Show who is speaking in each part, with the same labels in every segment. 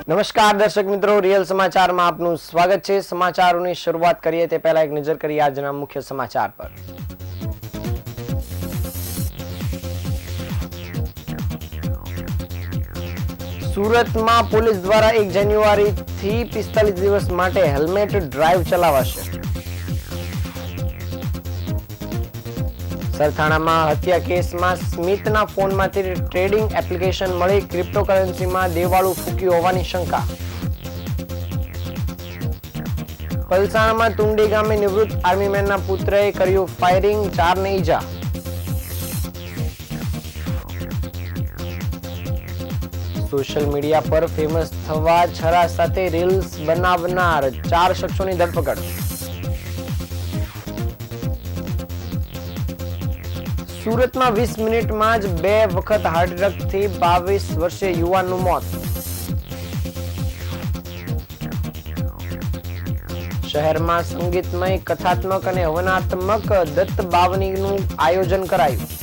Speaker 1: નમસ્કાર દર્શક મિત્રો, રિયલ સમાચારમાં આપનું સ્વાગત છે। સમાચારોની શરૂઆત કરીએ તે પહેલા એક નજર કરીએ આજના મુખ્ય સમાચાર પર। સુરતમાં પોલીસ દ્વારા 1 જાન્યુઆરીથી 45 દિવસ માટે હેલ્મેટ ડ્રાઈવ ચલાવાશે। સરથાણામાં હત્યા કેસમાં સ્મિતના ફોનમાંથી ટ્રેડિંગ એપ્લિકેશન મળી, ક્રિપ્ટોકરન્સીમાં દેવાળું ફૂક્યું હોવાની શંકા। પલસાણામાં તુંડી ગામે નિવૃત્ત આર્મીમેનના પુત્રએ કર્યું ફાયરિંગ, 4ને ઈજા। સોશિયલ મીડિયા પર ફેમસ થવા છરા સાથે રીલ્સ બનાવનાર 4 શખ્સોની ધરપકડ। સુરતમાં 20 મિનિટમાં જ 2 વખત હાર્ટ એટેકથી 22 વર્ષીય યુવાનનું મોત। શહેરમાં સંગીતમય, કથાત્મક અને હવનાત્મક દત્ત બાવનીનું આયોજન કરાયું।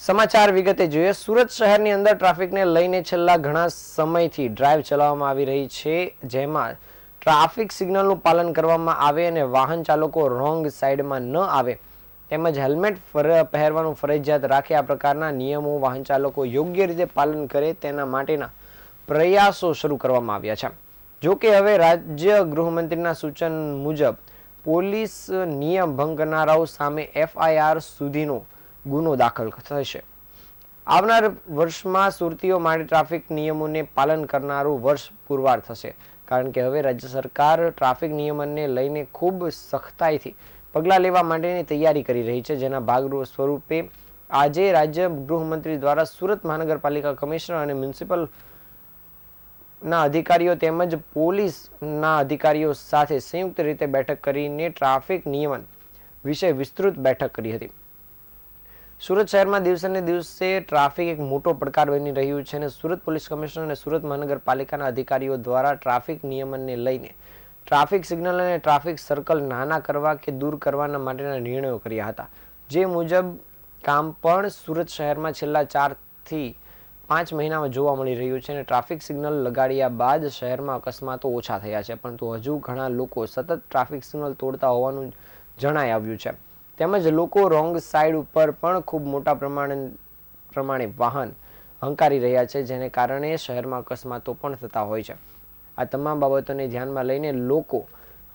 Speaker 1: સમાચાર વિગતે જોઈએ। સુરત શહેરની અંદર ટ્રાફિકને લઈને છેલ્લા ઘણા સમયથી ડ્રાઈવ ચલાવવામાં આવી રહી છે, જેમાં ટ્રાફિક સિગ્નલનું પાલન કરવામાં આવે અને વાહન ચાલકો રોંગ સાઈડમાં ન આવે તેમજ હેલ્મેટ પહેરવાનું ફરજિયાત રાખે, આ પ્રકારના નિયમો વાહન ચાલકો યોગ્ય રીતે પાલન કરે તેના માટેના પ્રયાસો શરૂ કરવામાં આવ્યા છે। જો કે હવે રાજ્ય ગૃહમંત્રીના સૂચન મુજબ પોલીસ નિયમ ભંગ કરનારાઓ સામે FIR સુધીનો ગુનો દાખલ થશે। આવનાર વર્ષમાં સુરતીઓ માટે ટ્રાફિક નિયમોને પાલન કરનારું વર્ષ પુરવાર થશે, કારણ કે હવે રાજ્ય સરકાર ટ્રાફિક નિયમનને લઈને ખૂબ સખ્તાઈથી પગલાં લેવા માટેની તૈયારી કરી રહી છે, જેના ભાગ સ્વરૂપે આજે રાજ્ય ગૃહમંત્રી દ્વારા સુરત મહાનગરપાલિકા કમિશનર અને મ્યુનિસિપલ ના અધિકારીઓ તેમજ પોલીસના અધિકારીઓ સાથે સંયુક્ત રીતે બેઠક કરીને ટ્રાફિક નિયમન વિશે વિસ્તૃત બેઠક કરી હતી। સુરત શહેરમાં દિવસે ને દિવસે ટ્રાફિક એક મોટો પડકાર બની રહ્યું છે અને સુરત પોલીસ કમિશનર અને સુરત મહાનગરપાલિકાના અધિકારીઓ દ્વારા ટ્રાફિક નિયમનને લઈને ટ્રાફિક સિગ્નલ અને ટ્રાફિક સર્કલ નાના કરવા કે દૂર કરવાના માટેના નિર્ણયો કર્યા હતા, જે મુજબ કામ પણ સુરત શહેરમાં છેલ્લા 4 થી 5 મહિનામાં જોવા મળી રહ્યું છે અને ટ્રાફિક સિગ્નલ લગાડ્યા બાદ શહેરમાં અકસ્માતો ઓછા થયા છે, પરંતુ હજુ ઘણા લોકો સતત ટ્રાફિક સિગ્નલ તોડતા હોવાનું જણાઈ આવ્યું છે, તેમજ લોકો રોંગ સાઈડ ઉપર પણ ખૂબ મોટા પ્રમાણે વાહન હંકારી રહ્યા છે, જેને કારણે શહેરમાં અકસ્માતો પણ થતા હોય છે। આ તમામ બાબતોને ધ્યાનમાં લઈને લોકો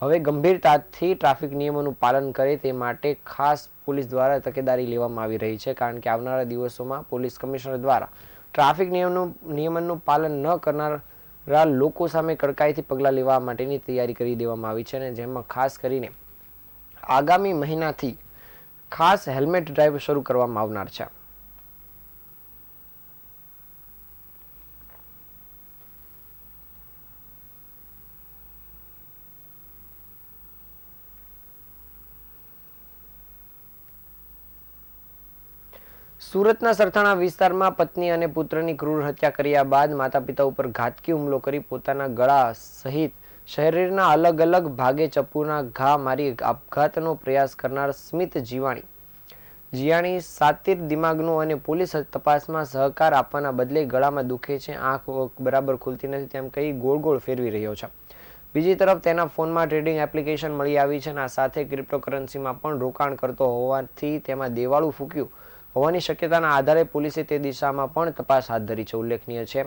Speaker 1: હવે ગંભીરતાથી ટ્રાફિક નિયમોનું પાલન કરે તે માટે ખાસ પોલીસ દ્વારા તકેદારી લેવામાં આવી રહી છે, કારણ કે આવનારા દિવસોમાં પોલીસ કમિશનર દ્વારા ટ્રાફિક નિયમનનું પાલન ન કરનારા લોકો સામે કડકાઈથી પગલાં લેવા માટેની તૈયારી કરી દેવામાં આવી છે, અને જેમાં ખાસ કરીને આગામી મહિનાથી ખાસ હેલ્મેટ ડ્રાઈવ શરૂ કરવામાં આવનાર છે। સુરતના સરથાણા વિસ્તારમાં પત્ની અને પુત્રની ક્રૂર હત્યા કર્યા બાદ માતા પિતા ઉપર ઘાતકી હુમલો કરી પોતાના ગળા સહિત શરીરના અલગ અલગ ભાગે ચપ્પુના ઘા મારી આપઘાતનો પ્રયાસ કરનાર સ્મિત જીયાણી સાતીર દિમાગનો અને પોલીસ તપાસમાં સહકાર આપવાના બદલે ગળામાં દુખે છે, આંખ બરાબર ખુલતી નથી તેમ કહી ગોળ ગોળ ફેરવી રહ્યો છે। બીજી તરફ તેના ફોનમાં ટ્રેડિંગ એપ્લિકેશન મળી આવી છે અને આ સાથે ક્રિપ્ટોકરન્સીમાં પણ રોકાણ કરતો હોવાથી તેમાં દેવાળું ફૂક્યું હોવાની શક્યતાના આધારે પોલીસે તે દિશામાં પણ તપાસ હાથ ધરી છે। ઉલ્લેખનીય છે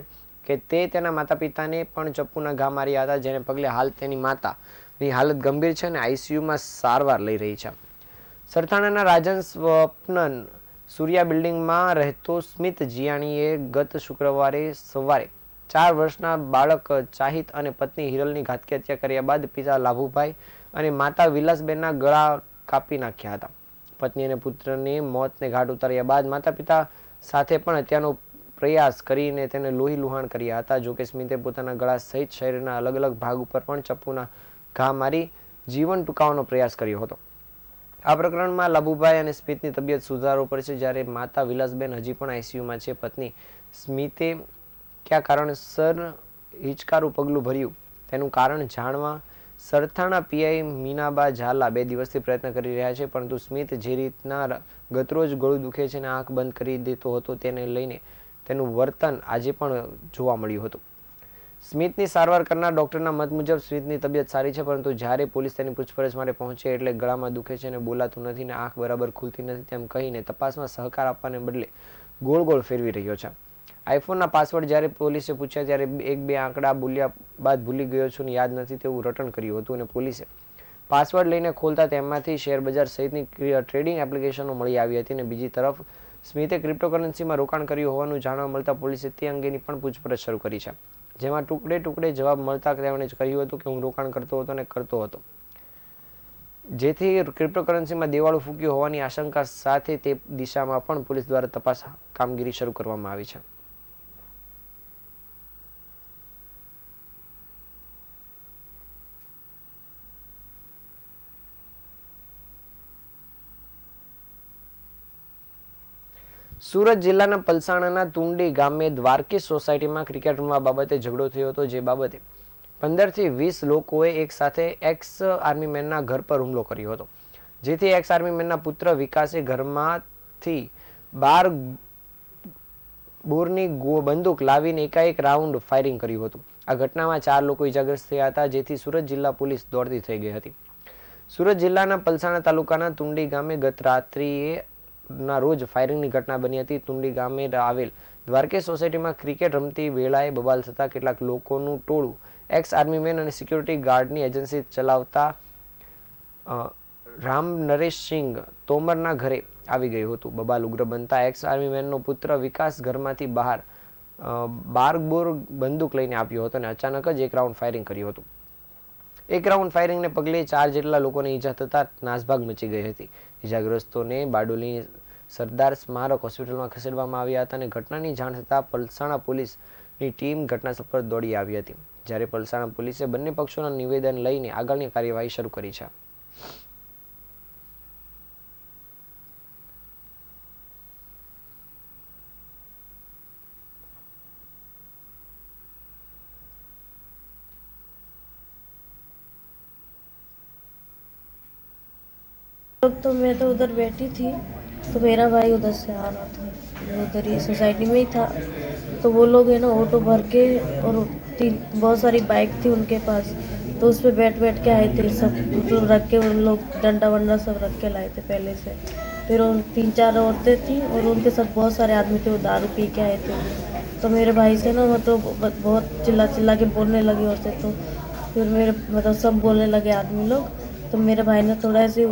Speaker 1: કે તે તેના માતા પિતાને પણ ચપ્પુના ઘા માર્યા હતા, જેને પગલે હાલ તેની માતાની હાલત ગંભીર છે અને ICUમાં સારવાર લઈ રહી છે। સરથાણાના રાજન સ્વપ્નન સૂર્યા બિલ્ડિંગમાં રહેતો સ્મિત જીયાણીએ ગત શુક્રવારે સવારે 4 વર્ષના બાળક ચાહિત અને પત્ની હિરલની ઘાતકી હત્યા કર્યા બાદ પિતા લાભુભાઈ અને માતા વિલાસબેનના ગળા કાપી નાખ્યા હતા। પત્ની અને પુત્રને મોતને ઘાટ ઉતાર્યા બાદ માતા પિતા સાથે પણ હત્યાનો પ્રયાસ કરીને તેને લોહી લુહાણ કર્યા હતા। જોકે સ્મિતે પોતાના ગળા સહિત શરીરના અલગ અલગ ભાગ ઉપર પણ ચપ્પુના ઘા મારી જીવન ટૂંકાવવાનો પ્રયાસ કર્યો હતો। આ પ્રકરણમાં લાભુભાઈ અને સ્મિતની તબિયત સુધારો પર છે, જ્યારે માતા વિલાસબેન હજી પણ ICUમાં છે। પત્ની સ્મિતે કયા કારણસર હિચકારું પગલું ભર્યું તેનું કારણ જાણવા સરથાણા પીઆઈ મીનાબા ઝાલા 2 દિવસથી પ્રયત્ન કરી રહ્યા છે, પરંતુ સ્મિત જે રીતના ગતરોજ ગળું દુખે છે અને આંખ બંધ કરી દેતો હતો તેને લઈને તેનું વર્તન આજે પણ જોવા મળ્યું હતું. સ્મિતની સારવાર કરનાર ડોક્ટરના મત મુજબ સ્મિતની તબિયત સારી છે, પરંતુ જ્યારે પોલીસ તેની પૂછપરછ માટે પહોંચે એટલે ગળામાં દુખે છે અને બોલાતું નથી ને આંખ બરાબર ખુલતી નથી તેમ કહીને તપાસમાં સહકાર આપવાને બદલે ગોળ ગોળ ફેરવી રહ્યો છે. આઈફોનના પાસવર્ડ જ્યારે પોલીસે પૂછ્યા ત્યારે 1-2 આંકડા બોલ્યા બાદ ભૂલી ગયો છું ને યાદ નથી તેવું રટણ કર્યું હતું અને પોલીસે પાસવર્ડ લઈને ખોલતા તેમાંથી શેરબજાર સહિતની ટ્રેડિંગ એપ્લિકેશનો મળી આવી હતી અને બીજી તરફ સ્મિતે ક્રિપ્ટોકરન્સીમાં રોકાણ કર્યું હોવાનું જાણવા મળતા પોલીસે તે અંગેની પણ પૂછપરછ શરૂ કરી છે, જેમાં ટુકડે જવાબ મળતા તેમણે કહ્યું હતું કે હું રોકાણ કરતો હતો અને કરતો હતો, જેથી ક્રિપ્ટોકરન્સીમાં દેવાળું ફૂક્યું હોવાની આશંકા સાથે તે દિશામાં પણ પોલીસ દ્વારા તપાસ કામગીરી શરૂ કરવામાં આવી છે. સુરત જિલ્લાના પલસાણાના તુંડી ગામે દ્વારકેશ સોસાયટીમાં ક્રિકેટ રમવા બાબતે ઝઘડો થયો હતો, જે બાબતે 15 થી 20 લોકોએ એક સાથે એક્સ આર્મીમેનના ઘર પર હુમલો કર્યો હતો, જેથી એક્સ આર્મીમેનના પુત્ર વિકાસે ઘરમાંથી 12 બોરની બંદૂક લાવીને એકાએક રાઉન્ડ ફાયરિંગ કર્યું હતું. આ ઘટનામાં 4 લોકો ઇજાગ્રસ્ત થયા હતા, જેથી સુરત જિલ્લા પોલીસ દોડતી થઈ ગઈ હતી. સુરત જિલ્લાના પલસાણા તાલુકાના તુંડી ગામે ગત રાત્રિએ ના રોજ ફાયરિંગની ઘટના બની હતી. તુંડી ગામે આવેલ દ્વારકેશ સોસાયટીમાં ક્રિકેટ રમતી વેળાએ બબાલ થતા કેટલાક લોકોનું ટોળું એક્સ આર્મીમેન અને સિક્યુરિટી ગાર્ડની એજન્સી ચલાવતા રામ નરેશસિંહ તોમરના ઘરે આવી ગયું હતું. બબાલ ઉગ્ર બનતા એક્સ આર્મીમેનનો પુત્ર વિકાસ ઘરમાંથી બહાર 12 બોર બંદૂક લઈને આવ્યો હતો અને અચાનક જ એક રાઉન્ડ ફાયરિંગ કર્યું હતું. એક રાઉન્ડ ફાયરિંગને પગલે 4 જેટલા લોકોને ઈજા થતા નાસભાગ મચી ગઈ હતી. ઈજાગ્રસ્તોને બારડોલી સરદાર સ્મારક હોસ્પિટલમાં ખસેડવામાં આવ્યા હતા અને ઘટનાની જાણ થતાં પલસાણા પોલીસની ટીમ ઘટનાસ્થળ પર દોડી આવી હતી, જ્યારે પલસાણા પોલીસે બંને પક્ષોના નિવેદન લઈને આગળની કાર્યવાહી શરૂ કરી છે.
Speaker 2: तो मैं तो उधर बैठी थी, तो मेरा भाई उधर से आ रहा था, वो उधर ही सोसाइटी में ही था. तो वो लोग है ना ऑटो भर के और बहुत सारी बाइक थी उनके पास, तो उस पर बैठ के आए थे सब, तो रख के उन लोग डंडा वंडा सब रख के लाए थे पहले से. फिर उन 3-4 औरतें थी और उनके साथ बहुत सारे आदमी थे, वो दारू पी के आए थे. तो मेरे भाई से ना मतलब बहुत चिल्ला के बोलने लगे औरतें, तो फिर मेरे मतलब सब बोलने लगे आदमी लोग. तो मेरे भाई ने थोड़ा ऐसे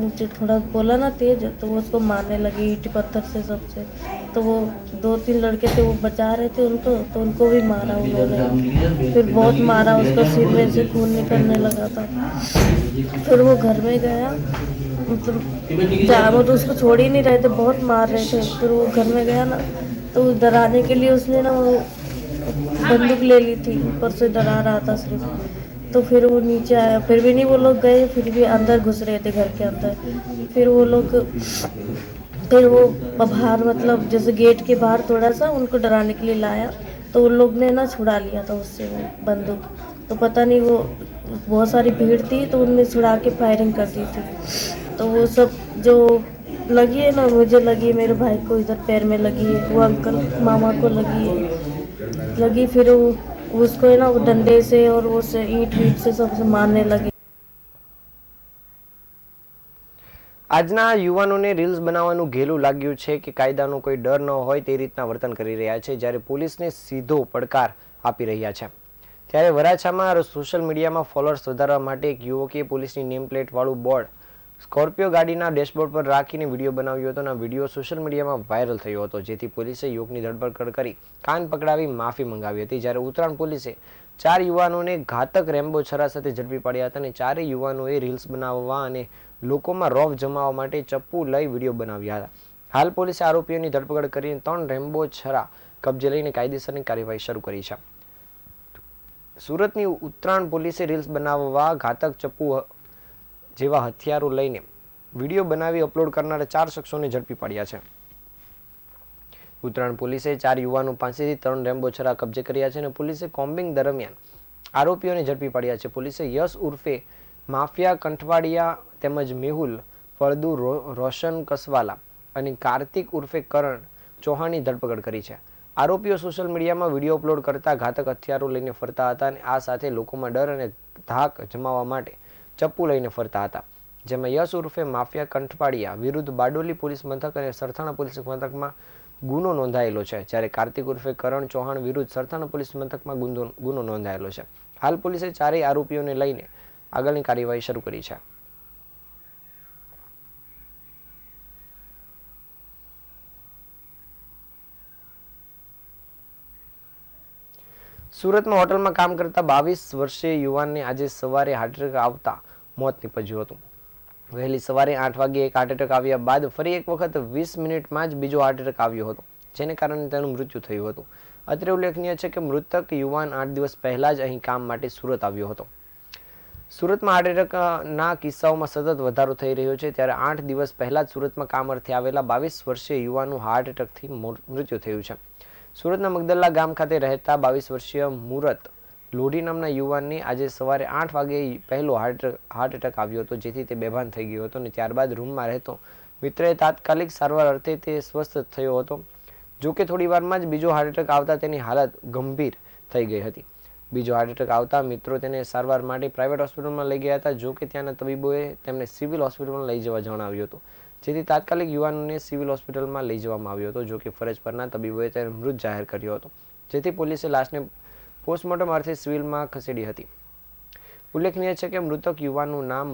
Speaker 2: ऊँचे थोड़ा बोला ना तेज, तो वो उसको मारने लगे ईंट पत्थर से सबसे. तो वो 2-3 लड़के थे वो बचा रहे थे उनको, तो उनको भी मारा उन्होंने. फिर बहुत मारा उसको, सिर में से खून निकलने लगा था. फिर वो घर में गया, मतलब वो तो उसको छोड़ ही नहीं रहे थे, बहुत मार रहे थे. फिर वो घर में गया ना, तो डराने के लिए उसने ना वो बंदूक ले ली थी, ऊपर से डरा रहा था सिर्फ. तो फिर वो नीचे आया, फिर भी नहीं वो लोग गए, फिर भी अंदर घुस रहे थे घर के अंदर. फिर वो बाहर मतलब जैसे गेट के बाहर थोड़ा सा उनको डराने के लिए लाया, तो उन लोग ने ना छुड़ा लिया था उससे वो बंदूक. तो पता नहीं वो बहुत सारी भीड़ थी, तो उनने छुड़ा के फायरिंग कर दी थी. तो वो सब जो लगी है ना, मुझे लगी, मेरे भाई को इधर पैर में लगी है, वो अंकल मामा को लगी. फिर वो उसको है ना वो डंडे से और वो से ईंट से सबसे मारने लगे.
Speaker 1: આજના યુવાનોને રીલ્સ બનાવવાનું ઘેલું લાગ્યું છે કે કાયદાનો કોઈ ડર ન હોય તે રીતના વર્તન કરી રહ્યા છે, જ્યારે પોલીસને સીધો પડકાર આપી રહ્યા છે. ત્યારે વરાછામાં સોશિયલ મીડિયામાં ફોલોઅર્સ વધારવા માટે એક યુવકે પોલીસની નેમ પ્લેટ વાળું બોર્ડ સ્કોર્પિયો ગાડીના ડેશબોર્ડ પર રાખીને વિડીયો બનાવ્યો હતો અને આ વિડીયો સોશિયલ મીડિયામાં વાયરલ થયો હતો, જેથી પોલીસે યુવકની ધરપકડ કરી કાન પકડાવી માફી મંગાવી હતી. જ્યારે ઉત્તરાયણ પોલીસે 4 યુવાનોને ઘાતક રેમ્બો છરા સાથે ઝડપી પાડ્યા હતા અને 4 યુવાનોએ રીલ્સ બનાવવા અને લોકોમાં રોફ જમાવવા માટે ચપ્પુ લઈ વિડીયો બનાવ્યા હતા. હાલ પોલીસે આરોપીઓની ધરપકડ કરીને 3 રેમ્બો છરા કબજે લઈને કાયદેસરની કાર્યવાહી શરૂ કરી છે. સુરતની ઉત્તરાયણ પોલીસે રીલ્સ બનાવવા ઘાતક ચપ્પુ જેવા હથિયારો લઈને વિડીયો બનાવી અપલોડ કરનારા 4 શખ્સોને ઝડપી પાડ્યા છે. ઉત્તરાયણ પોલીસે 4 યુવાનો પાસેથી 3 રેમ્બો છરા કબજે કર્યા છે અને પોલીસે કોમ્બિંગ દરમિયાન આરોપીઓને ઝડપી પાડ્યા છે. પોલીસે યશ ઉર્ફે માફિયા કંઠવાડિયા તેમજ મેહુલ ફળદુ રોશન કસવાલા અને કાર્તિક ઉર્ફે કરણ ચૌહાણની ધરપકડ કરી છે. આરોપીઓ સોશિયલ મીડિયામાં વિડીયો અપલોડ કરતા ઘાતક હથિયારો લઈને ફરતા હતા અને આ સાથે લોકોમાં ડર અને ધાક જમાવવા માટે ચપ્પુ લઈને ફરતા હતા. જેમાં યશ ઉર્ફે માફિયા કંઠપાડિયા વિરુદ્ધ બારડોલી પોલીસ મથક અને સરથાણા પોલીસ મથકમાં ગુનો નોંધાયેલો છે, જ્યારે કાર્તિક ઉર્ફે કરણ ચૌહાણ વિરુદ્ધ સરથાણા પોલીસ મથકમાં ગુનો નોંધાયેલો છે. હાલ પોલીસે ચારેય આરોપીઓને લઈને આગળની કાર્યવાહી શરૂ કરી છે. સુરતમાં હોટલમાં કામ કરતા 22 વર્ષીય યુવાનને આજે સવારે હાર્ટ એટેક આવતા મોત નીપજ્યું હતું. વહેલી સવારે 8 વાગ્યે એક હાર્ટ એટેક આવ્યા બાદ ફરી એક વખત 20 મિનિટમાં જ બીજો હાર્ટ એટેક આવ્યો હતો, જેને કારણે તેનું મૃત્યુ થયું હતું. અત્રે ઉલ્લેખનીય છે કે મૃતક યુવાન 8 દિવસ પહેલા જ અહીં કામ માટે સુરત આવ્યો હતો. સુરતમાં હાર્ટ એટેકના કિસ્સાઓમાં સતત વધારો થઈ રહ્યો છે, ત્યારે 8 દિવસ પહેલા જ સુરતમાં કામ અર્થે આવેલા 22 વર્ષીય યુવાનનું હાર્ટ એટેકથી મૃત્યુ થયું છે. સુરતના મગદલ્લા ગામ ખાતે રહેતા 22 વર્ષીય મુરત લોઢી નામના યુવાનને આજે સવારે 8 વાગે પહેલો હાર્ટ એટેક આવ્યો હતો, જેથી તે બેભાન થઈ ગયો હતો અને ત્યારબાદ રૂમમાં રહેતો મિત્રએ તાત્કાલિક સારવાર અર્થે તે સ્વસ્થ થયો હતો. જોકે થોડી વારમાં જ બીજો હાર્ટ એટેક આવતા તેની હાલત ગંભીર થઈ ગઈ હતી. બીજો હાર્ટ એટેક આવતા મિત્રો તેને સારવાર માટે પ્રાઇવેટ હોસ્પિટલમાં લઈ ગયા હતા. જોકે ત્યાંના તબીબોએ તેમને સિવિલ હોસ્પિટલમાં લઈ જવા જણાવ્યું હતું, જેથી તાત્કાલિક યુવાનને સિવિલ હોસ્પિટલમાં લઈ જવામાં આવ્યો હતો. જોકે ફરજ પરના તબીબોએ તેને મૃત જાહેર કર્યો હતો, જેથી પોલીસે લાશને પોસ્ટમોર્ટમ અર્થે સિવિલમાં ખસેડી હતી. ઉલ્લેખનીય છે કે મૃતક યુવાનનું નામ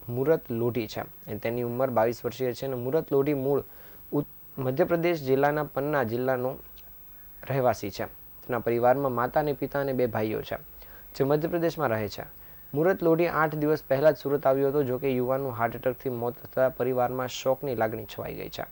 Speaker 1: મુરત લોઢી છે અને તેની ઉંમર 22 વર્ષીય છે અને મુરત લોઢી મૂળ મધ્યપ્રદેશ જિલ્લાના પન્ના જિલ્લાનો રહેવાસી છે. તેના પરિવારમાં માતા અને પિતા અને 2 ભાઈઓ છે, જે મધ્યપ્રદેશમાં રહે છે. મુરત લોઢી 8 દિવસ પહેલા જ સુરત આવ્યો હતો. જોકે યુવાનનું હાર્ટ એટેકથી મોત થતાં પરિવારમાં શોકની લાગણી છવાઈ ગઈ છે.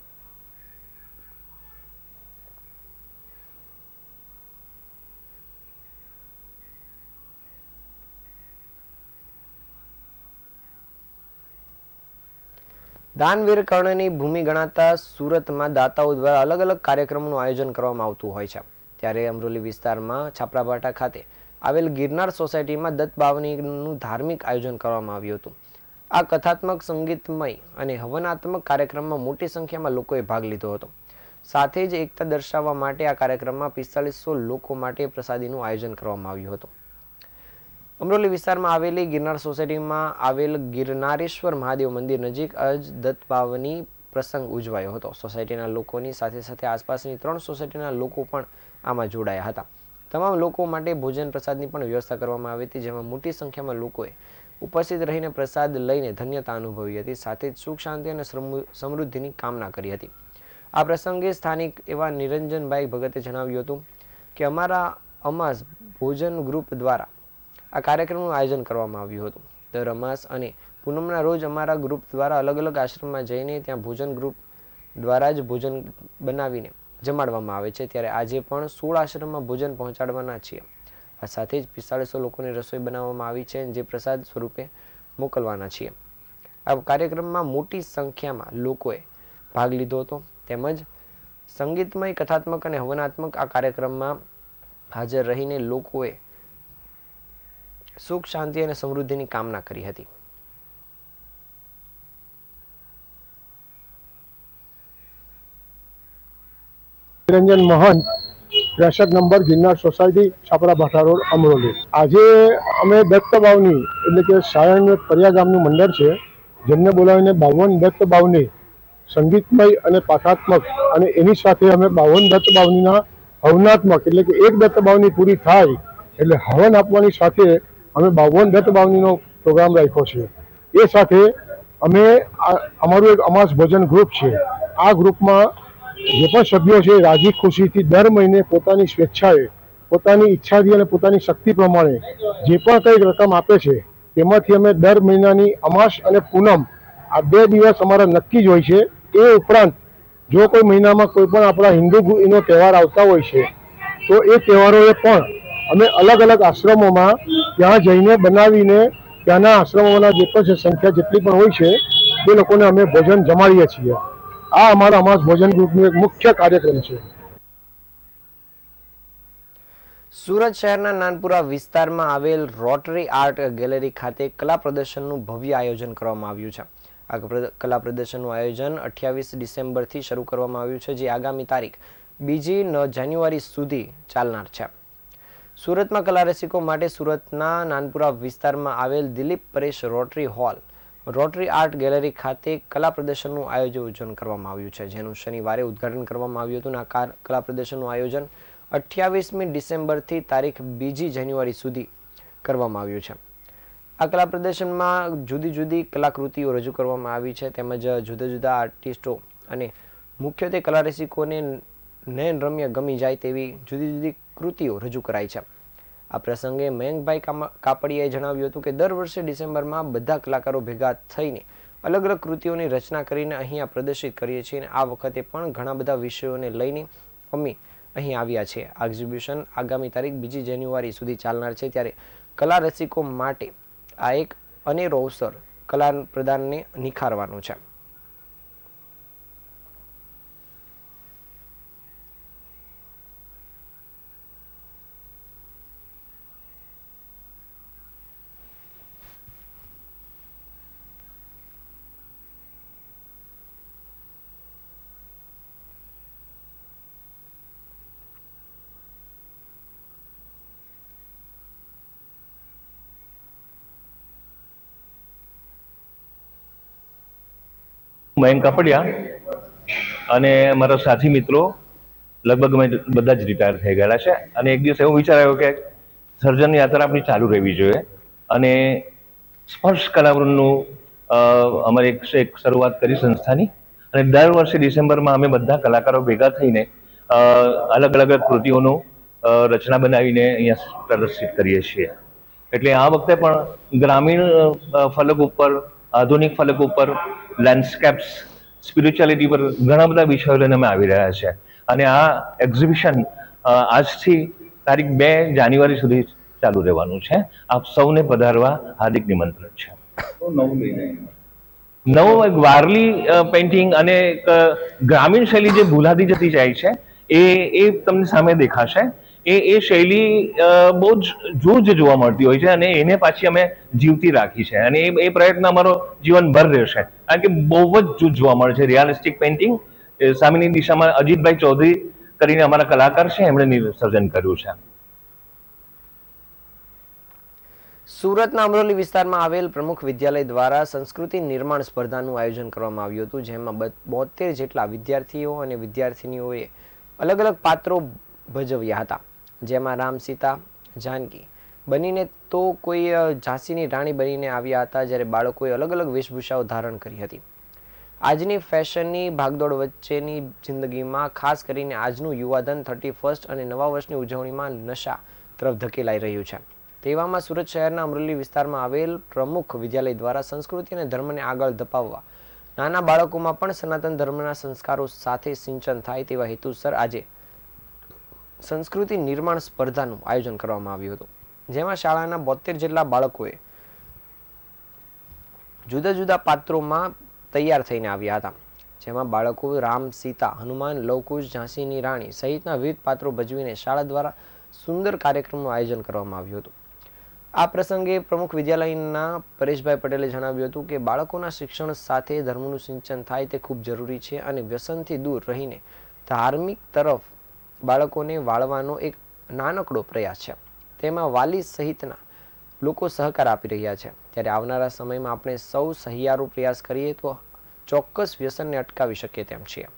Speaker 1: દાનવીર કર્ણની ભૂમિ ગણાતા સુરતમાં દાતાઓ દ્વારા અલગ અલગ કાર્યક્રમોનું આયોજન કરવામાં આવતું હોય છે. ત્યારે અમરોલી વિસ્તારમાં છાપરાભાટા ખાતે આવેલ ગિરનાર સોસાયટીમાં દત્ત બાવનીનું ધાર્મિક આયોજન કરવામાં આવ્યું હતું. આ કથાત્મક, સંગીતમય અને હવનાત્મક કાર્યક્રમમાં મોટી સંખ્યામાં લોકોએ ભાગ લીધો હતો. સાથે જ એકતા દર્શાવવા માટે આ કાર્યક્રમમાં 4500 લોકો માટે પ્રસાદીનું આયોજન કરવામાં આવ્યું હતું. અમરોલી વિસ્તારમાં આવેલી ગિરનાર સોસાયટીમાં આવેલ ગિરનારેશ્વર મહાદેવ મંદિર નજીક જ દત્ત બાવની પ્રસંગ ઉજવાયો હતો. સોસાયટીના લોકોની સાથે સાથે આસપાસની 3 સોસાયટીના લોકો પણ આમાં જોડાયા હતા. તમામ લોકો માટે ભોજન પ્રસાદની પણ વ્યવસ્થા કરવામાં આવી હતી, જેમાં મોટી સંખ્યામાં લોકોએ ઉપસ્થિત રહીને પ્રસાદ લઈને ધન્યતા અનુભવી હતી. સાથે જ સુખ, શાંતિ અને સમૃદ્ધિની કામના કરી હતી. આ પ્રસંગે સ્થાનિક એવા નિરંજનભાઈ ભગતે જણાવ્યું હતું કે અમારા અમાસ ભોજન ગ્રુપ દ્વારા આ કાર્યક્રમનું આયોજન કરવામાં આવ્યું હતું. દર અમાસ અને પૂનમના રોજ અમારા ગ્રુપ દ્વારા અલગ અલગ આશ્રમમાં જઈને ત્યાં ભોજન ગ્રુપ દ્વારા જ ભોજન બનાવીને જમાડવામાં આવે છે. ત્યારે આજે પણ 16 આશ્રમમાં ભોજન પહોંચાડવાના છીએ. આ સાથે જ 4500 લોકોની રસોઈ બનાવવામાં આવી છે, જે પ્રસાદ સ્વરૂપે મોકલવાના છીએ. આ કાર્યક્રમમાં મોટી સંખ્યામાં લોકોએ ભાગ લીધો હતો. તેમજ સંગીતમય, કથાત્મક અને હવનાત્મક આ કાર્યક્રમમાં હાજર રહીને લોકોએ સુખ, શાંતિ અને સમૃદ્ધિની કામના કરી હતી.
Speaker 3: નિરંજન મહંત, ત્રેસઠ number Girnar society, Chhaprabhatha road, Amroli. આજે અમે દત્ત બાવની એટલે કે સાયણ પરિયા ગામનું મંડળ છે, જેમને બોલાવીને 52 દત્ત બાવની સંગીતમય અને પાઠાત્મક અને એની સાથે અમે 52 દત્ત બાવનીના હવનાત્મક એટલે કે એક દત્ત બાવની પૂરી થાય એટલે હવન આપવાની સાથે અમે 52 દત્ત બાવનીનો પ્રોગ્રામ રાખ્યો છે. એ સાથે અમે અમારું એક અમાસ ભોજન ગ્રુપ છે. આ ગ્રુપમાં જે પણ સભ્યો છે રાજી ખુશીથી દર મહિને પોતાની સ્વેચ્છાએ, પોતાની ઈચ્છાથી અને પોતાની શક્તિ પ્રમાણે જે પણ કંઈક રકમ આપે છે, તેમાંથી અમે દર મહિનાની અમાસ અને પૂનમ આ 2 દિવસ અમારા નક્કી જ હોય છે. એ ઉપરાંત જો કોઈ મહિનામાં કોઈ પણ આપણા હિન્દુ તહેવાર આવતા હોય છે, તો એ તહેવારોએ પણ અમે અલગ અલગ આશ્રમોમાં ત્યાં જઈને બનાવીને ત્યાંના આશ્રમોના જે પણ સંખ્યા જેટલી પણ હોય છે તે લોકોને અમે ભોજન જમાડીએ છીએ. આ અમારા અમાસ ભોજન ગ્રુપનો એક મુખ્ય કાર્યક્રમ છે.
Speaker 1: સુરત શહેરના નાનપુરા વિસ્તારમાં આવેલ રોટરી આર્ટ ગેલેરી ખાતે કલા પ્રદર્શનનું ભવ્ય આયોજન કરવામાં આવ્યું છે. આ કલા પ્રદર્શનનું આયોજન 28 ડિસેમ્બરથી શરૂ કરવામાં આવ્યું છે, જે આગામી તારીખ 2 જાન્યુઆરી સુધી ચાલનાર છે. સુરતમાં કલા રસિકો માટે સુરતના નાનપુરા વિસ્તારમાં આવેલ Dilip Paresh Rotary Hall Rotary Art Gallery ખાતે કલા પ્રદર્શનનું આયોજન કરવામાં આવ્યું છે, જેનું શનિવારે ઉદ્ઘાટન કરવામાં આવ્યું હતું. આ કલા પ્રદર્શનનું આયોજન 28મી ડિસેમ્બરથી તારીખ 2 જાન્યુઆરી સુધી કરવામાં આવ્યું છે. આ કલા પ્રદર્શનમાં જુદી જુદી કલાકૃતિઓ રજૂ કરવામાં આવી છે, તેમજ જુદા જુદા આર્ટિસ્ટો અને મુખ્યત્વે કલા રસિકોને નયનરમ્ય ગમી જાય તેવી જુદી જુદી કૃતિઓ રજૂ કરાઈ છે. આ પ્રસંગે મયંકભાઈ કાપડિયાએ જણાવ્યું હતું કે દર વર્ષે ડિસેમ્બરમાં બધા કલાકારો ભેગા થઈને અલગ અલગ કૃતિઓની રચના કરીને અહીંયા પ્રદર્શિત કરીએ છીએ, અને આ વખતે પણ ઘણા બધા વિષયોને લઈને અમે અહીં આવ્યા છે. આ એક્ઝિબિશન આગામી તારીખ 2 જાન્યુઆરી સુધી ચાલનાર છે, ત્યારે કલા રસિકો માટે આ એક અનેરો અવસર કલા પ્રદાનને નિખારવાનો છે.
Speaker 4: મયંક કાપડિયા અને મારા સાથી મિત્રો લગભગ અમે બધા જ રિટાયર થઈ ગયેલા છે, અને એક દિવસ એવો વિચાર આવ્યો કે સર્જન યાત્રા આપણી ચાલુ રહેવી જોઈએ, અને સ્પર્શ કલાવૃંદનું અમારે એક શરૂઆત કરી સંસ્થાની, અને દર વર્ષે ડિસેમ્બરમાં અમે બધા કલાકારો ભેગા થઈને અલગ અલગ કૃતિઓનું રચના બનાવીને અહીંયા પ્રદર્શિત કરીએ છીએ. એટલે આ વખતે પણ ગ્રામીણ ફલક ઉપર, આધુનિક ફલક ઉપર, લેન્ડસ્કેપ્સ, સ્પિરિચ્યુઆલિટી પર ઘણા બધા વિષયો લઈને અમે આવી રહ્યા છે, અને આ એક્ઝિબિશન આજથી તારીખ 2 જાન્યુઆરી સુધી ચાલુ રહેવાનું છે. આપ સૌને પધારવા હાર્દિક નિમંત્રણ છે. નવું એક વારલી પેઇન્ટિંગ અને ગ્રામીણ શૈલી જે ભૂલાતી જતી જાય છે એ તમને સામે દેખાશે. એ શૈલી બહુ જ જૂજ જોવા મળતી હોય છે, અને એને પાછી અમે જીવતી રાખી છે, અને એ પ્રયત્ન અમારો જીવનભર રહેશે, કારણ કે બહુ જ જૂજ જોવા મળે છે. રિયાલિસ્ટિક પેઇન્ટિંગ સામેની દિશામાં અજીતભાઈ ચૌધરી કરીને અમારા કલાકાર છે, એમણે સર્જન કર્યું છે.
Speaker 1: સુરતના અમરોલી વિસ્તારમાં આવેલ પ્રમુખ વિદ્યાલય દ્વારા સંસ્કૃતિ નિર્માણ સ્પર્ધાનું આયોજન કરવામાં આવ્યું હતું, જેમાં 72 જેટલા વિદ્યાર્થીઓ અને વિદ્યાર્થિનીઓએ અલગ અલગ પાત્રો ભજવ્યા હતા, જેમાં રામ, સીતા, જાનકી બનીને તો કોઈ ઝાંસીની રાણી બનીને આવ્યા હતા, જ્યારે બાળકોએ અલગ અલગ વેશભૂષાઓ ધારણ કરી હતી. આજની ફેશનની ભાગદોડ વચ્ચેની જિંદગીમાં ખાસ કરીને આજનું યુવાધન 31st અને નવા વર્ષની ઉજવણીમાં નશા તરફ ધકેલાઈ રહ્યું છે. તેવામાં સુરત શહેરના અમરોલી વિસ્તારમાં આવેલ પ્રમુખ વિદ્યાલય દ્વારા સંસ્કૃતિ અને ધર્મને આગળ ધપાવવા નાના બાળકોમાં પણ સનાતન ધર્મના સંસ્કારો સાથે સિંચન થાય તેવા હેતુસર આજે સંસ્કૃતિ નિર્માણ સ્પર્ધાનું આયોજન કરવામાં આવ્યું હતું, જેમાં શાળાના 72 જેટલા બાળકોએ જુદા જુદા પાત્રોમાં તૈયાર થઈને આવ્યા હતા, જેમાં બાળકો રામ, સીતા, હનુમાન, લવકુશ, ઝાંસીની રાણી સહિતના વિવિધ પાત્રો ભજવીને શાળા દ્વારા સુંદર કાર્યક્રમનું આયોજન કરવામાં આવ્યું હતું. આ પ્રસંગે પ્રમુખ વિદ્યાલયના પરેશભાઈ પટેલે જણાવ્યું હતું કે બાળકોના શિક્ષણ સાથે ધર્મનું સિંચન થાય તે ખૂબ જરૂરી છે, અને વ્યસનથી દૂર રહીને ધાર્મિક તરફ બાળકોને વાળવાનો એક નાનકડો પ્રયાસ છે, તેમાં વાલી સહિતના લોકો સહકાર આપી રહ્યા છે. ત્યારે આવનારા સમયમાં આપણે સૌ સહિયારો પ્રયાસ કરીએ તો ચોક્કસ વ્યસનને અટકાવી શકીએ તેમ છીએ.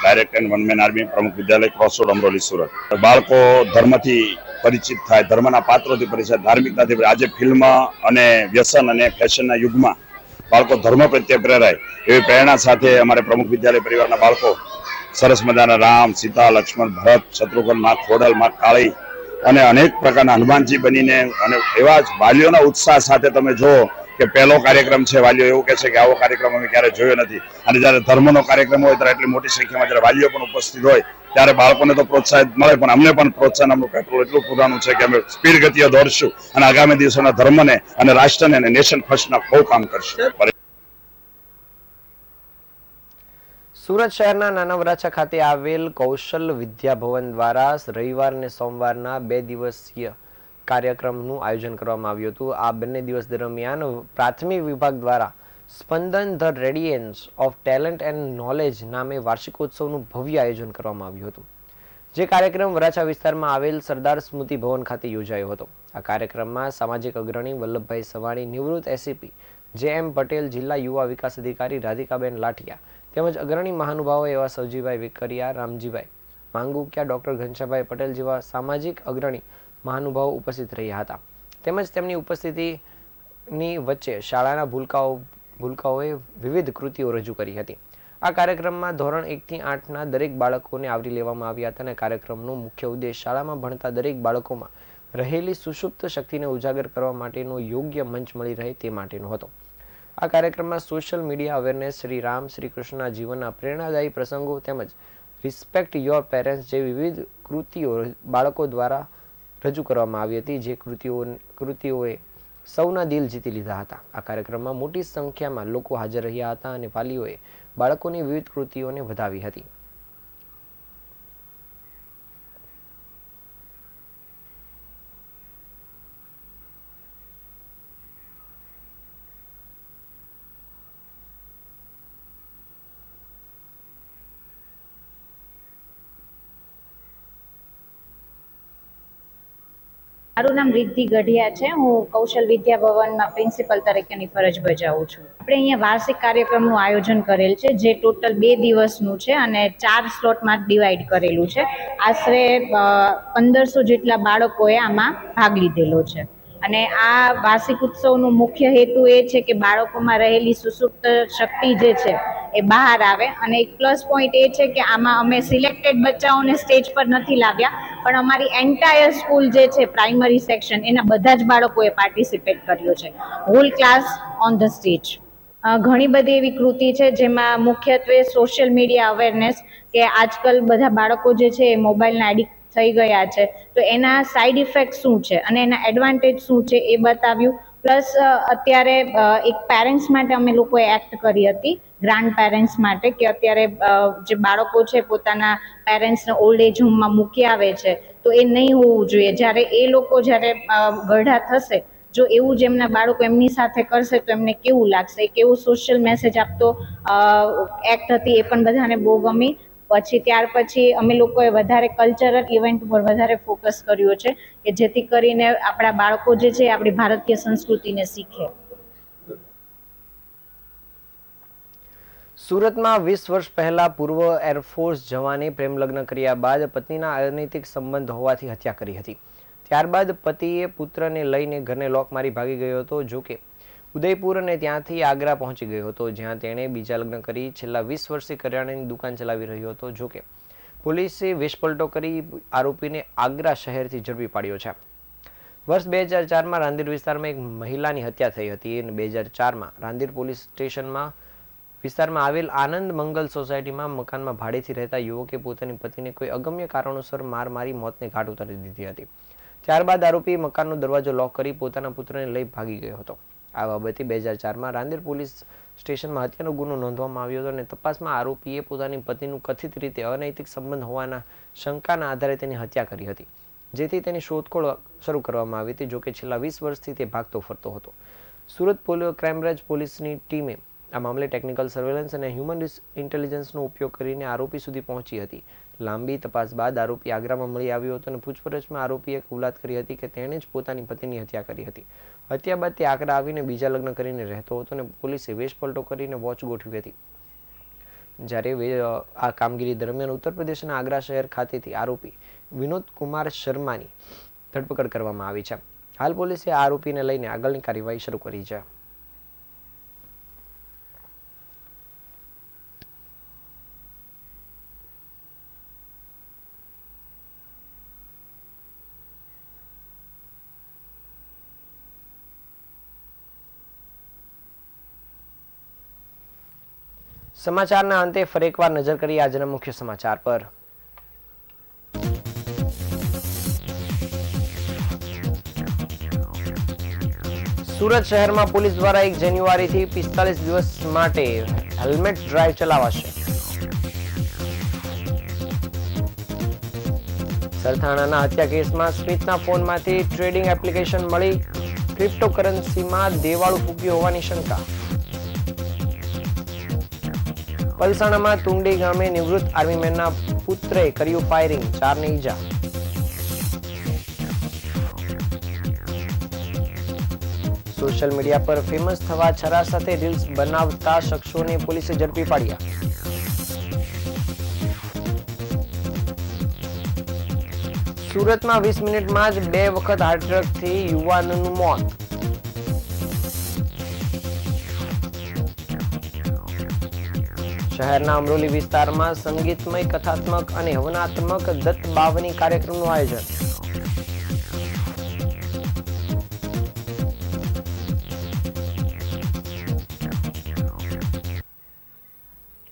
Speaker 5: Direct and one man army પ્રમુખ વિદ્યાલય ક્રોસરોડ અમરોલી સુરત. બાળકો ધર્મથી પરિચિત થાય, ધર્મના પાત્રોથી પરિચિત, ધાર્મિકતાથી. આજે ફિલ્મ અને વ્યસન અને ફેશનના યુગમાં બાળકો ધર્મ પ્રત્યે પ્રેરાય એવી પ્રેરણા સાથે અમારે પ્રમુખ વિદ્યાલય પરિવારના બાળકો સરસ મજાના રામ, સીતા, લક્ષ્મણ, ભરત, શત્રુઘ્ન, માં ખોડલ, માં કાળી અને અનેક પ્રકારના હનુમાનજી બનીને, અને એવા જ વાલીઓના ઉત્સાહ સાથે તમે જુઓ કે પહેલો કાર્યક્રમ છે. વાલીઓ એવું કહે છે કે આવો કાર્યક્રમ અમે ક્યારે જોયો નથી, અને જ્યારે ધર્મનો કાર્યક્રમ હોય ત્યારે એટલી મોટી સંખ્યામાં જ્યારે વાલીઓ પણ ઉપસ્થિત હોય ત્યારે બાળકોને તો પ્રોત્સાહન મળે, પણ અમને પણ પ્રોત્સાહન આપણું પેટ્રોલ એટલું પૂરાનું છે કે અમે સ્પીડ ગતિએ દોડશું અને આગામી દિવસોના ધર્મને અને રાષ્ટ્રને અને નેશન ફર્સ્ટના બહુ કામ કરશું.
Speaker 1: સુરત શહેરના નાના વરાછા ખાતે આવેલ કૌશલ વિદ્યા ભવન દ્વારા રવિવાર અને સોમવારના 2 દિવસીય કાર્યક્રમનું આયોજન કરવામાં આવ્યું હતું. આ બંને દિવસ દરમિયાન પ્રાથમિક વિભાગ દ્વારા Spandan the radiance of talent and knowledge નામે વાર્ષિકોત્સવનું ભવ્ય આયોજન કરવામાં આવ્યું હતું, જે કાર્યક્રમ વરાછા વિસ્તારમાં આવેલ સરદાર સ્મૃતિ ભવન ખાતે યોજાયો હતો. આ કાર્યક્રમમાં સામાજિક અગ્રણી વલ્લભભાઈ સવાણી, નિવૃત્ત એસીપી જે.એમ. પટેલ, જિલ્લા યુવા વિકાસ અધિકારી રાધિકાબેન લાઠિયા તેમજ અગ્રણી મહાનુભાવો એવા સવજીભાઈ વેકરિયા, રામજીભાઈ માંગુકિયા, ડોક્ટર ઘનશ્યામભાઈ પટેલ જેવા સામાજિક અગ્રણી મહાનુભાવો ઉપસ્થિત રહ્યા હતા. તેમજ તેમની ઉપસ્થિતિની વચ્ચે શાળાના ભૂલકાઓએ વિવિધ કૃતિઓ રજૂ કરી હતી. આ કાર્યક્રમમાં ધોરણ 1 થી 8ના દરેક બાળકોને આવરી લેવામાં આવ્યા હતા અને કાર્યક્રમનો મુખ્ય ઉદ્દેશ શાળામાં ભણતા દરેક બાળકોમાં રહેલી સુષુપ્ત શક્તિને ઉજાગર કરવા માટેનો યોગ્ય મંચ મળી રહે તે માટેનો હતો. આ કાર્યક્રમમાં social media awareness, Shri Ram Shri કૃષ્ણના જીવનના પ્રેરણાદાયી પ્રસંગો તેમજ રિસ્પેક્ટ યોર પેરેન્ટ્સ જેવી વિવિધ કૃતિઓ બાળકો દ્વારા રજૂ કરવામાં આવી હતી, જે કૃતિઓએ સૌના દિલ જીતી લીધા હતા. આ કાર્યક્રમમાં મોટી સંખ્યામાં લોકો હાજર રહ્યા હતા અને વાલીઓએ બાળકોની વિવિધ કૃતિઓને વધાવી હતી.
Speaker 6: મારું નામ રિદ્ધિ ગઢિયા છે. હું કૌશલ વિદ્યા ભવનમાં પ્રિન્સિપલ તરીકેની ફરજ બજાવું છું. આપણે અહીંયા વાર્ષિક કાર્યક્રમનું આયોજન કરેલ છે, જે ટોટલ 2 દિવસનું છે અને 4 સ્લોટમાં ડિવાઈડ કરેલું છે. આશરે 1500 જેટલા બાળકોએ આમાં ભાગ લીધેલો છે. અને આ વાર્ષિક ઉત્સવનો મુખ્ય હેતુ એ છે કે બાળકોમાં રહેલી સુષુપ્ત શક્તિ જે છે એ બહાર આવે. અને એક પ્લસ પોઈન્ટ એ છે કે આમાં અમે સિલેક્ટેડ બચ્ચાઓને સ્ટેજ પર નથી લાવ્યા, પણ અમારી એન્ટાયર સ્કૂલ જે છે પ્રાઇમરી સેક્શન એના બધા જ બાળકોએ પાર્ટિસિપેટ કર્યો છે. Whole class on the stage. ઘણી બધી એવી કૃતિ છે જેમાં મુખ્યત્વે સોશિયલ મીડિયા અવેરનેસ, કે આજકાલ બધા બાળકો જે છે એ મોબાઈલના એડિક્ટ થઈ ગયા છે, તો એના સાઈડ ઇફેક્ટ શું છે અને એના એડવાન્ટેજ શું છે એ બતાવ્યું. પ્લસ અત્યારે એક પેરેન્ટ્સ માટે અમે લોકોએ એક્ટ કરી હતી, ગ્રાન્ડ પેરેન્ટ્સ માટે, કે અત્યારે જે બાળકો છે પોતાના પેરેન્ટ્સને ઓલ્ડ એજ હોમમાં મૂકી આવે છે, તો એ નહીં હોવું જોઈએ. જ્યારે એ લોકો જ્યારે ગઢા થશે, જો એવું જ એમના બાળકો એમની સાથે કરશે તો એમને કેવું લાગશે. એક એવું સોશિયલ મેસેજ આપતો એક્ટ હતી, એ પણ બધાને બહુ ગમી. ત્યાર પછી અમે લોકોએ વધારે કલ્ચરલ ઇવેન્ટ ઉપર વધારે ફોકસ કર્યો છે, કે જેથી કરીને આપણા બાળકો જે છે આપણી ભારતીય સંસ્કૃતિને શીખે.
Speaker 1: સુરતમાં 20 વર્ષ પહેલા પૂર્વ એરફોર્સ જવાને પ્રેમલગ્ન કર્યા બાદ પત્નીના અનૈતિક સંબંધ હોવાથી હત્યા કરી હતી. ત્યારબાદ પતિએ પુત્રને લઈને ઘરને લોક મારી ભાગી ગયો હતો. જોકે ઉદયપુર અને ત્યાંથી આગ્રા પહોંચી ગયો હતો, જ્યાં તેણે બીજા લગ્ન કરી છેલ્લા 20 વર્ષથી કરિયાણાની દુકાન ચલાવી રહ્યો હતો. જોકે પોલીસે વેશપલટો કરી આરોપીને આગ્રા શહેરથી ઝડપી પાડ્યો છે. વર્ષ 2004માં રાંદેર વિસ્તારમાં એક મહિલાની હત્યા થઈ હતી અને 2004માં રાંદેર પોલીસ સ્ટેશનમાં વિસ્તારમાં આવેલ આનંદ મંગલ સોસાયટીમાં મકાનમાં ભાડેથી રહેતા યુવકે પોતાની પત્નીને કોઈ અગમ્ય કારણોસર મારી મોતને ઘાટ ઉતારી દીધી હતી. ત્યારબાદ આરોપી મકાનનો દરવાજો લોક કરી પોતાના પુત્રને લઈ ભાગી ગયો હતો. આ બાબતે 2004માં રાંદેર પોલીસ સ્ટેશનમાં હત્યાનો ગુનો નોંધવામાં આવ્યો હતો અને તપાસમાં આરોપીએ પોતાની પત્નીનું કથિત રીતે અનૈતિક સંબંધ હોવાના શંકાના આધારે તેની હત્યા કરી હતી, જેથી તેની શોધખોળ શરૂ કરવામાં આવી હતી. જોકે છેલ્લા 20 વર્ષથી તે ભાગતો ફરતો હતો. સુરત ક્રાઇમબ્રાન્ચ પોલીસની ટીમે આ મામલે ટેકનિકલ સર્વેલન્સ અને હ્યુમન ઇન્ટેલિજન્સનો ઉપયોગ કરીને આરોપી સુધી પહોંચી હતી. લાંબી તપાસ બાદ આરોપી આગ્રામાં મળી આવ્યો હતો અને પૂછપરછમાં આરોપીએ કબૂલાત કરી હતી કે તેણે જ પોતાની પત્નીની હત્યા કરી હતી. હત્યા બાદ તે આગ્રા આવીને બીજા લગ્ન કરીને રહેતો હતો અને પોલીસે વેશપલટો કરીને વોચ ગોઠવી હતી. જ્યારે આ કામગીરી દરમિયાન ઉત્તર પ્રદેશના આગ્રા શહેર ખાતેથી આરોપી વિનોદ કુમાર શર્માની ધરપકડ કરવામાં આવી છે. હાલ પોલીસે આ આરોપીને લઈને આગળની કાર્યવાહી શરૂ કરી છે. સમાચારના અંતે ફરી એકવાર નજર કરીએ આજના મુખ્ય સમાચાર પર. સુરત શહેરમાં પોલીસ દ્વારા 1 જાન્યુઆરીથી 45 દિવસ માટે હેલ્મેટ ડ્રાઈવ ચલાવાશે. સરથાણાના હત્યા કેસમાં સ્મિતના ફોનમાંથી ટ્રેડિંગ એપ્લિકેશન મળી. ક્રિપ્ટોકરન્સીમાં દેવાળું ફૂક્યું હોવાની શંકા. પલસાણામાં તુંડી ગામે નિવૃત્ત આર્મીમેનના પુત્રે કર્યું ફાયરિંગ, 4 ને ઈજા. સોશિયલ મીડિયા પર ફેમસ થવા છરા સાથે રીલ્સ બનાવતા શખ્સોને પોલીસે ઝડપી પાડ્યા. સુરતમાં 20 મિનિટમાં જ 2 વખત હાર્ટ એટેકથી યુવાનનું મોત. શહેરના અમરોલી વિસ્તારમાં સંગીતમય, કથાત્મક અને હવનાત્મક દત્ત બાવની કાર્યક્રમનું આયોજન.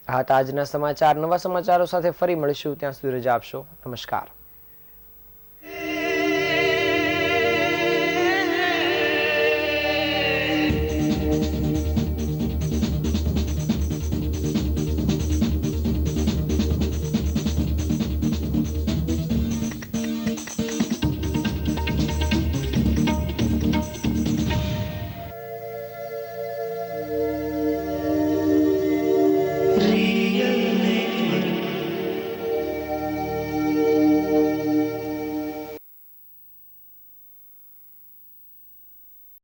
Speaker 1: આ હતા આજના સમાચાર. નવા સમાચારો સાથે ફરી મળીશું. ત્યાં સુધી રજા આપશો. નમસ્કાર.